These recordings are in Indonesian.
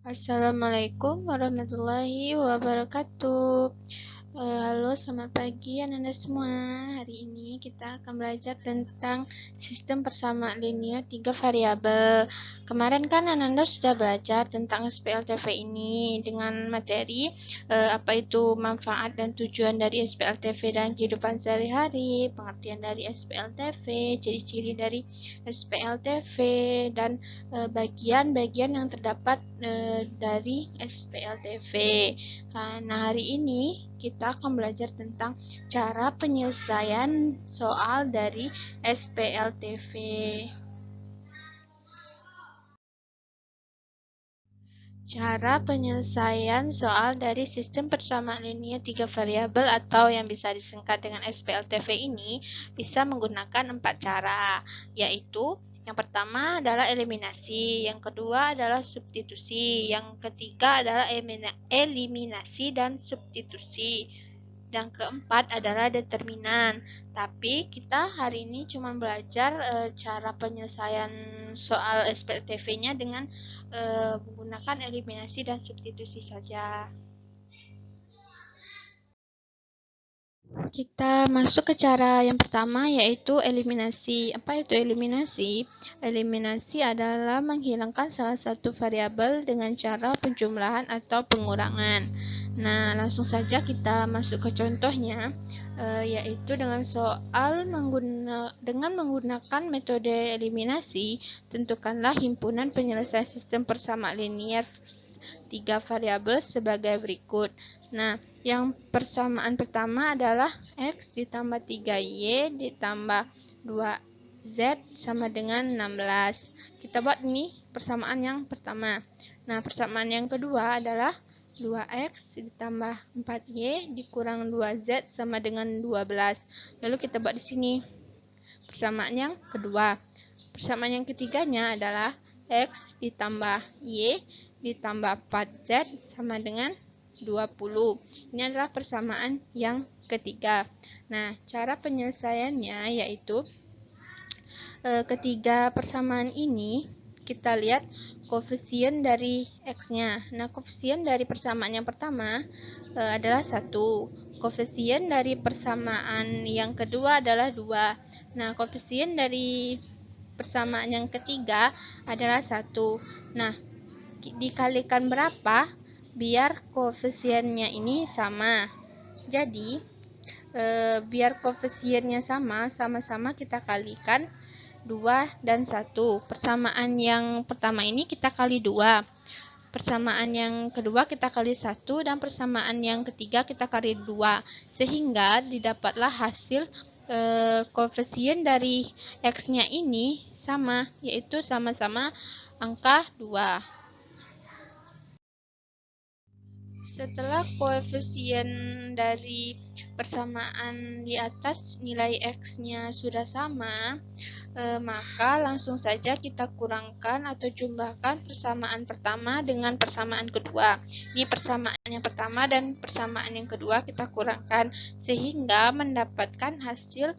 Assalamualaikum warahmatullahi wabarakatuh. Halo, selamat pagi anak-anak semua. Hari ini kita akan belajar tentang sistem persamaan linear 3 variabel. Kemarin kan anak-anak sudah belajar tentang SPLTV ini dengan materi apa itu manfaat dan tujuan dari SPLTV dan kehidupan sehari-hari, pengertian dari SPLTV, ciri-ciri dari SPLTV, dan bagian-bagian yang terdapat dari SPLTV. Nah, hari ini kita akan belajar tentang cara penyelesaian soal dari SPLTV. Cara penyelesaian soal dari sistem persamaan linear 3 variabel atau yang bisa disingkat dengan SPLTV ini bisa menggunakan 4 cara, yaitu yang pertama adalah eliminasi, yang kedua adalah substitusi, yang ketiga adalah eliminasi dan substitusi. Dan keempat adalah determinan. Tapi kita hari ini cuma belajar cara penyelesaian soal SPLTV-nya dengan menggunakan eliminasi dan substitusi saja. Kita masuk ke cara yang pertama, yaitu eliminasi. Apa itu eliminasi? Eliminasi adalah menghilangkan salah satu variabel dengan cara penjumlahan atau pengurangan. Nah, langsung saja kita masuk ke contohnya, yaitu dengan soal dengan menggunakan metode eliminasi, tentukanlah himpunan penyelesaian sistem persamaan linear 3 variabel sebagai berikut. Nah, yang persamaan pertama adalah X ditambah 3Y ditambah 2Z sama dengan 16. Kita buat ini persamaan yang pertama. Nah, persamaan yang kedua adalah 2X ditambah 4Y dikurang 2Z sama dengan 12. Lalu kita buat di sini persamaan yang kedua. Persamaan yang ketiganya adalah X ditambah Y ditambah 4Z sama dengan 20. Ini adalah persamaan yang ketiga. Nah, cara penyelesaiannya yaitu ketiga persamaan ini kita lihat koefisien dari X-nya. Nah, koefisien dari persamaan yang pertama adalah 1. Koefisien dari persamaan yang kedua adalah 2. Nah, koefisien dari persamaan yang ketiga adalah 1. Nah, dikalikan berapa biar koefisiennya ini sama. Jadi biar koefisiennya sama-sama kita kalikan 2 dan 1. Persamaan yang pertama ini kita kali 2. Persamaan yang kedua kita kali 1 dan persamaan yang ketiga kita kali 2. Sehingga didapatlah hasil koefisien dari X-nya ini sama, yaitu sama-sama angka 2. Setelah koefisien dari persamaan di atas nilai X-nya sudah sama, maka langsung saja kita kurangkan atau jumlahkan persamaan pertama dengan persamaan kedua. Ini persamaan yang pertama dan persamaan yang kedua kita kurangkan sehingga mendapatkan hasil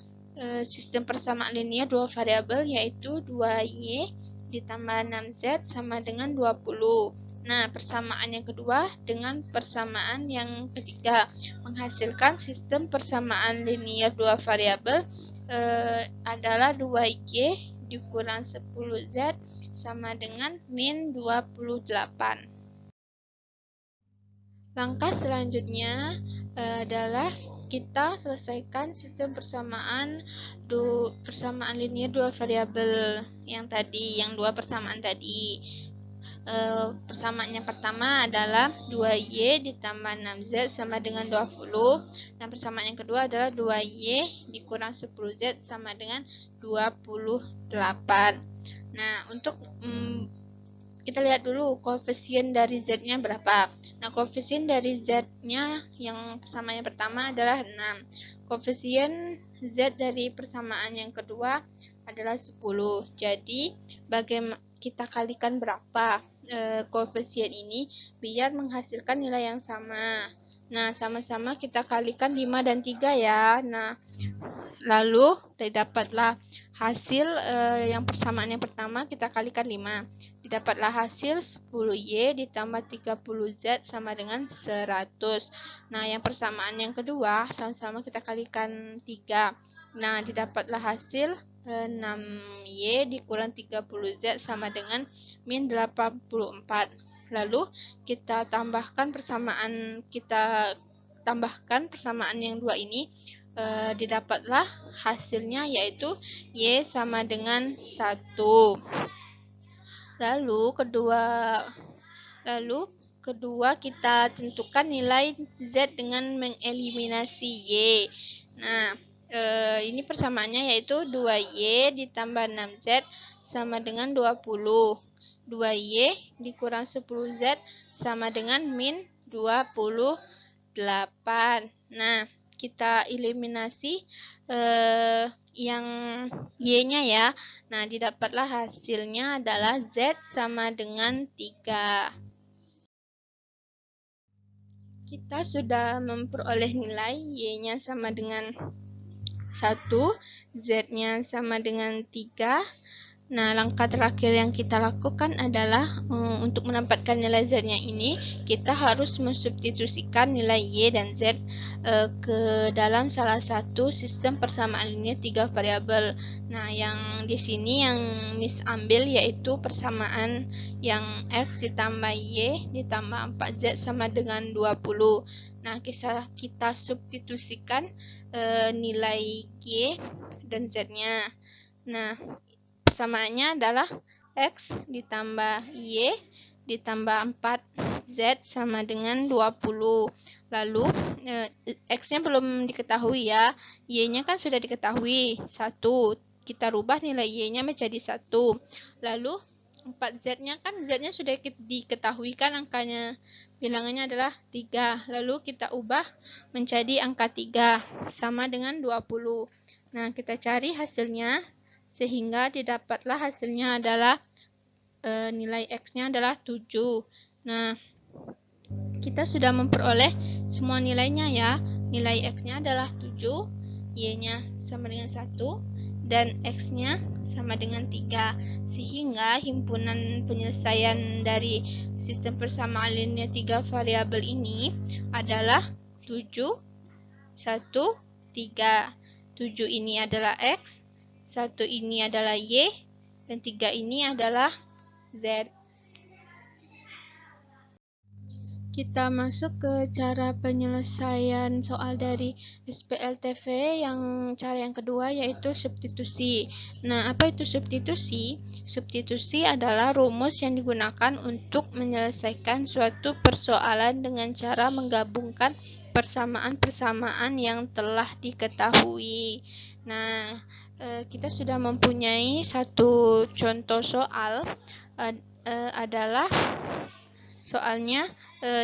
sistem persamaan linear 2 variabel, yaitu 2Y ditambah 6Z sama dengan 20. Nah, persamaan yang kedua dengan persamaan yang ketiga menghasilkan sistem persamaan linear 2 variabel adalah 2Y dikurang 10Z sama dengan min 28. Langkah selanjutnya adalah kita selesaikan sistem persamaan linear 2 variabel yang tadi, yang 2 persamaan tadi. Persamaan yang pertama adalah 2Y ditambah 6Z sama dengan 20. Dan persamaan yang kedua adalah 2Y dikurang 10Z sama dengan 28. Nah, untuk kita lihat dulu koefisien dari Z-nya berapa. Nah, koefisien dari Z-nya yang persamaan yang pertama adalah 6. Koefisien Z dari persamaan yang kedua adalah 10. Jadi, bagaimana kita kalikan berapa koefisien ini biar menghasilkan nilai yang sama. Nah, sama-sama kita kalikan 5 dan 3 ya. Nah, lalu didapatlah hasil yang persamaan yang pertama kita kalikan 5. Didapatlah hasil 10Y ditambah 30Z sama dengan 100. Nah, yang persamaan yang kedua sama-sama kita kalikan 3. Nah, didapatlah hasil 6Y dikurang 30Z sama dengan min 84. Lalu kita tambahkan persamaan yang dua ini, didapatlah hasilnya yaitu Y sama dengan 1. Lalu kedua kita tentukan nilai Z dengan mengeliminasi Y. Nah, ini persamaannya yaitu 2Y ditambah 6Z sama dengan 20. 2Y dikurang 10Z sama dengan min 28. Nah, kita eliminasi yang Y-nya ya. Nah, didapatlah hasilnya adalah Z sama dengan 3. Kita sudah memperoleh nilai Y-nya sama dengan 1, Z-nya sama dengan 3. Nah, langkah terakhir yang kita lakukan adalah untuk mendapatkan nilai Z-nya ini, kita harus mensubstitusikan nilai Y dan Z ke dalam salah satu sistem persamaan linear 3 variabel. Nah, yang di sini yang Miss ambil yaitu persamaan yang X ditambah Y ditambah 4Z sama dengan 20. Nah, kita substitusikan nilai Y dan Z-nya. Nah, persamaannya adalah X ditambah Y ditambah 4Z sama dengan 20. Lalu X-nya belum diketahui ya, Y-nya kan sudah diketahui 1. Kita rubah nilai Y-nya menjadi 1. Lalu 4Z-nya kan Z-nya sudah diketahui kan angkanya, bilangannya adalah 3. Lalu kita ubah menjadi angka 3 sama dengan 20. Nah, kita cari hasilnya sehingga didapatlah hasilnya adalah nilai X-nya adalah 7. Nah, kita sudah memperoleh semua nilainya ya. Nilai X-nya adalah 7, Y-nya sama dengan 1, dan X-nya sama dengan 3. Sehingga himpunan penyelesaian dari sistem persamaan linear 3 variabel ini adalah 7, 1, 3. 7 ini adalah X, 1 ini adalah Y, dan 3 ini adalah Z. Kita masuk ke cara penyelesaian soal dari SPLTV yang cara yang kedua yaitu substitusi. Nah, apa itu substitusi? Substitusi adalah rumus yang digunakan untuk menyelesaikan suatu persoalan dengan cara menggabungkan persamaan-persamaan yang telah diketahui. Nah, kita sudah mempunyai satu contoh soal, adalah soalnya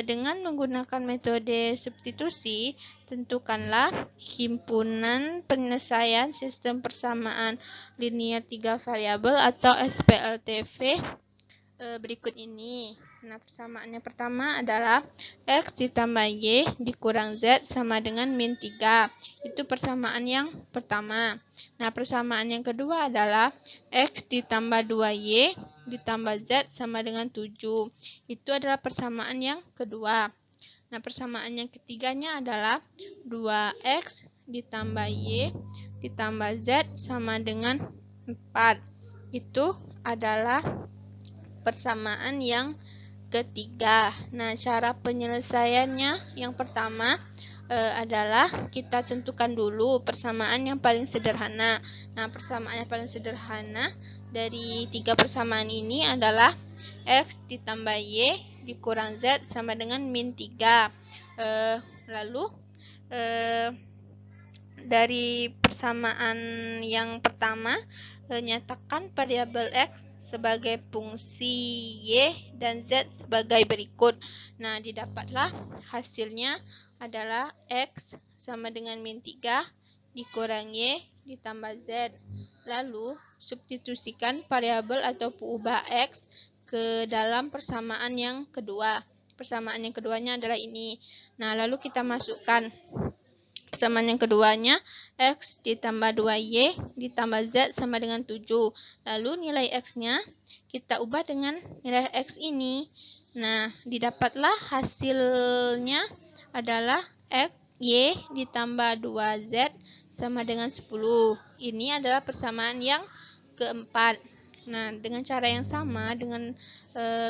dengan menggunakan metode substitusi, tentukanlah himpunan penyelesaian sistem persamaan linear 3 variabel atau SPLTV berikut ini. Nah, persamaan yang pertama adalah X ditambah Y dikurang Z sama dengan min 3. Itu persamaan yang pertama. Nah, persamaan yang kedua adalah X ditambah 2Y ditambah Z sama dengan 7. Itu adalah persamaan yang kedua. Nah, persamaan yang ketiganya adalah 2X ditambah Y ditambah Z sama dengan 4. Itu adalah persamaan yang ketiga. Nah, cara penyelesaiannya yang pertama adalah kita tentukan dulu persamaan yang paling sederhana. Nah, persamaan yang paling sederhana dari 3 persamaan ini adalah X ditambah Y dikurang Z sama dengan min 3. Lalu dari persamaan yang pertama, nyatakan variabel X sebagai fungsi Y dan Z sebagai berikut. Nah, didapatlah hasilnya adalah X sama dengan min 3 dikurang Y ditambah Z. Lalu, substitusikan variabel atau peubah X ke dalam persamaan yang kedua. Persamaan yang keduanya adalah ini. Nah, lalu kita masukkan persamaan yang keduanya, X ditambah 2Y ditambah Z sama dengan 7. Lalu nilai X-nya kita ubah dengan nilai X ini. Nah, didapatlah hasilnya adalah X, Y ditambah 2Z sama dengan 10. Ini adalah persamaan yang keempat. Nah, dengan cara yang sama, dengan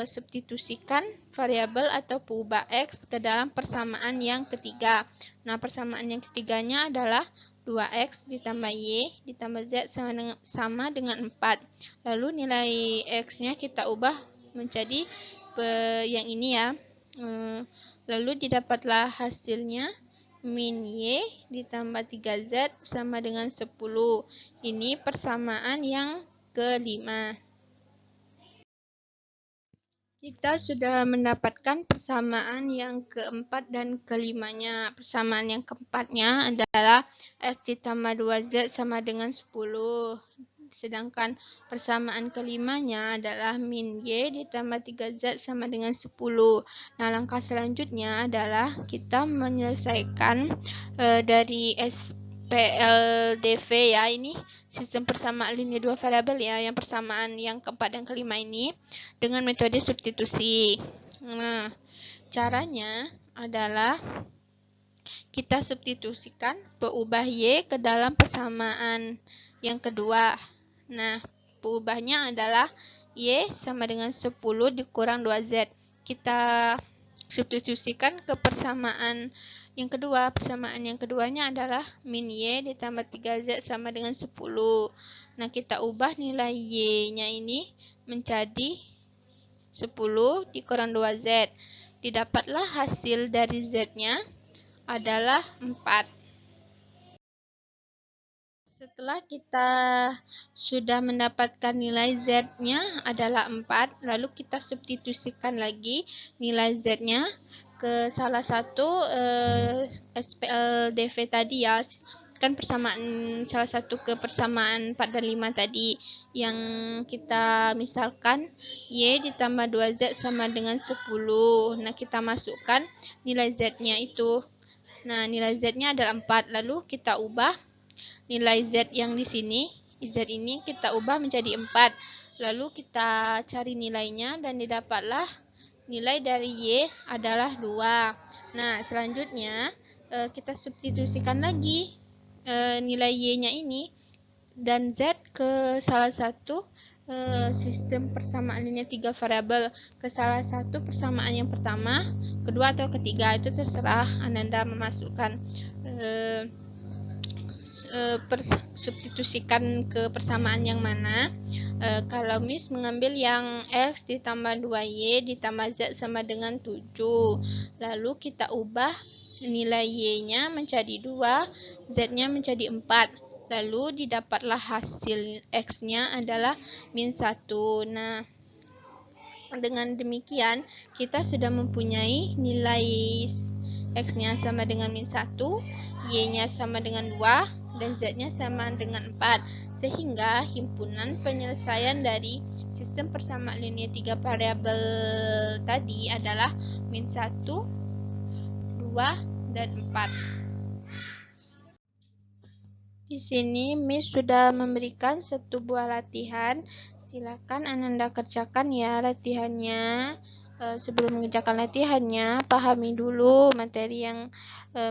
substitusikan variabel atau pengubah X ke dalam persamaan yang ketiga. Nah, persamaan yang ketiganya adalah 2X ditambah Y ditambah Z sama dengan 4. Lalu nilai X-nya kita ubah menjadi yang ini ya. Lalu didapatlah hasilnya min Y ditambah 3Z sama dengan 10. Ini persamaan yang kelima. Kita sudah mendapatkan persamaan yang keempat dan kelimanya. Persamaan yang keempatnya adalah X ditambah 2Z sama dengan 10. Sedangkan persamaan kelimanya adalah min Y ditambah 3Z sama dengan 10. Nah, langkah selanjutnya adalah kita menyelesaikan dari SPLDV ya, ini sistem persamaan linear dua variabel ya, yang persamaan yang keempat dan kelima ini dengan metode substitusi. Nah, caranya adalah kita substitusikan pengubah Y ke dalam persamaan yang kedua. Nah, pengubahnya adalah Y sama dengan 10 dikurang 2Z. Kita substitusikan ke persamaan yang kedua. Persamaan yang keduanya adalah min Y ditambah 3Z sama dengan 10. Nah, kita ubah nilai Y-nya ini menjadi 10 dikurang 2Z. Didapatlah hasil dari Z-nya adalah 4. Setelah kita sudah mendapatkan nilai Z-nya adalah 4, lalu kita substitusikan lagi nilai Z-nya ke salah satu SPLDV tadi ya, kan persamaan salah satu ke persamaan 4 dan 5 tadi yang kita misalkan Y ditambah 2Z sama dengan 10. Nah, kita masukkan nilai Z-nya itu. Nah, nilai Z-nya adalah 4, lalu kita ubah nilai Z yang di sini, Z ini kita ubah menjadi 4. Lalu kita cari nilainya dan didapatlah nilai dari Y adalah 2. Nah, selanjutnya kita substitusikan lagi nilai Y-nya ini dan Z ke salah satu sistem persamaan linear 3 variabel, ke salah satu persamaan yang pertama, kedua atau ketiga, itu terserah Ananda memasukkan substitusikan ke persamaan yang mana. Kalau Miss mengambil yang X ditambah 2Y ditambah Z sama dengan 7. Lalu kita ubah nilai Y-nya menjadi 2, Z-nya menjadi 4. Lalu didapatlah hasil X-nya adalah min 1. Nah, dengan demikian kita sudah mempunyai nilai X-nya sama dengan min 1, Y-nya sama dengan 2, dan Z-nya sama dengan 4. Sehingga himpunan penyelesaian dari sistem persamaan linear 3 variabel tadi adalah min 1, 2, dan 4. Di sini Miss sudah memberikan satu buah latihan. Silakan Ananda kerjakan ya latihannya. Sebelum mengerjakan latihannya, pahami dulu materi yang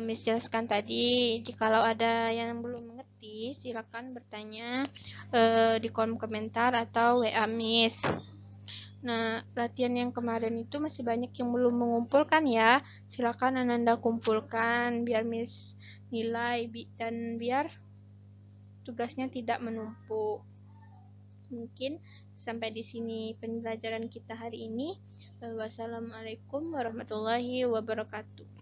Miss jelaskan tadi. Jikalau ada yang belum mengerti, silakan bertanya di kolom komentar atau WA Miss. Nah, latihan yang kemarin itu masih banyak yang belum mengumpulkan ya. Silakan Ananda kumpulkan biar Miss nilai dan biar tugasnya tidak menumpuk. Mungkin sampai di sini pembelajaran kita hari ini. Wassalamualaikum warahmatullahi wabarakatuh.